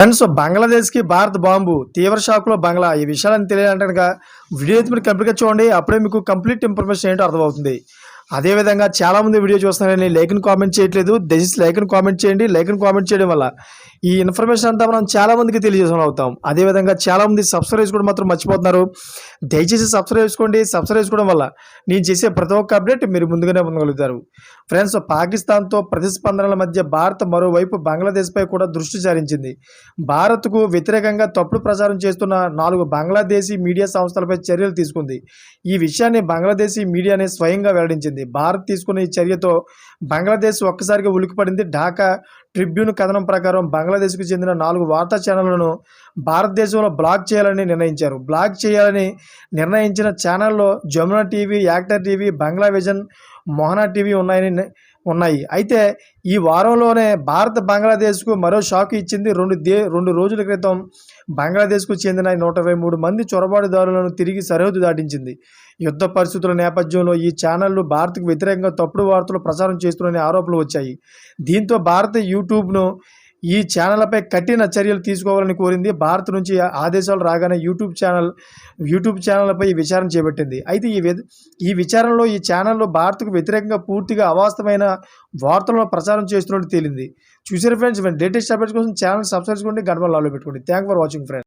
Friends, బంగ్లాదేశ్కి Bharat bomb తీవ్ర షాక్లో బంగ్లా. ఈ విషయాలను తెలియాలంటే కనుక వీడియో అయితే మీరు కంప్లీట్గా చూడండి. అప్పుడే మీకు కంప్లీట్ ఇన్ఫర్మేషన్ ఏంటో అర్థమవుతుంది. అదేవిధంగా చాలామంది వీడియో చూస్తున్నారని లైక్ని కామెంట్ చేయట్లేదు. దయచేసి లైక్ని కామెంట్ చేయండి. లైక్ని కామెంట్ చేయడం వల్ల ఈ ఇన్ఫర్మేషన్ అంతా మనం చాలామందికి తెలియజేసిన అవుతాం. అదేవిధంగా చాలామంది సబ్స్క్రైబ్ చేసుకోవడం మాత్రం మర్చిపోతున్నారు. దయచేసి సబ్స్క్రైబ్ చేసుకోండి. సబ్స్క్రైబ్ చేసుకోవడం వల్ల నేను చేసే ప్రతి ఒక్క అప్డేట్ మీరు ముందుగానే పొందగలుగుతారు. ఫ్రెండ్స్, పాకిస్తాన్తో ప్రతిస్పందనల మధ్య భారత్ మరోవైపు బంగ్లాదేశ్పై కూడా దృష్టి సారించింది. భారత్కు వ్యతిరేకంగా తప్పుడు ప్రచారం చేస్తున్న 4 బంగ్లాదేశీ మీడియా సంస్థలపై చర్యలు తీసుకుంది. ఈ విషయాన్ని బంగ్లాదేశీ మీడియానే స్వయంగా వెల్లడించింది. భారత్ తీసుకున్న ఈ చర్యతో బంగ్లాదేశ్ ఒక్కసారిగా ఉలిక్కిపడింది. ఢాకా ట్రిబ్యూన్ కథనం ప్రకారం బంగ్లాదేశ్కు చెందిన 4 వార్తా ఛానళ్లను భారతదేశంలో బ్లాక్ చేయాలని నిర్ణయించారు. బ్లాక్ చేయాలని నిర్ణయించిన ఛానల్లో జమునా టీవీ, యాక్టర్ టీవీ, బంగ్లా విజన్, మోహనా టీవీ ఉన్నాయి. అయితే ఈ వారంలోనే భారత్ బంగ్లాదేశ్కు మరో షాక్ ఇచ్చింది. 2 రోజుల క్రితం బంగ్లాదేశ్కు చెందిన 123 మంది చొరబాటుదారులను తిరిగి సరిహద్దు దాటించింది. యుద్ధ పరిస్థితుల నేపథ్యంలో ఈ ఛానళ్లు భారత్కు వ్యతిరేకంగా తప్పుడు వార్తలు ప్రచారం చేస్తున్నాయని ఆరోపణలు వచ్చాయి. దీంతో భారత్ యూట్యూబ్ను ఈ ఛానళ్లపై కఠిన చర్యలు తీసుకోవాలని కోరింది. భారత్ నుంచి ఆదేశాలు రాగానే యూట్యూబ్ ఛానళ్లపై ఈ విచారణ చేపట్టింది. అయితే ఈ విచారణలో ఈ ఛానళ్లు భారత్కు వ్యతిరేకంగా పూర్తిగా అవాస్తవమైన వార్తలను ప్రచారం చేస్తున్నట్టు తేలింది. చూసారు ఫ్రెండ్స్, లేటెస్ట్ అప్డేట్స్ కోసం ఛానల్ సబ్స్క్రైబ్ చేసుకోండి, గంట లాలో పెట్టుకోండి. Thank for watching friends.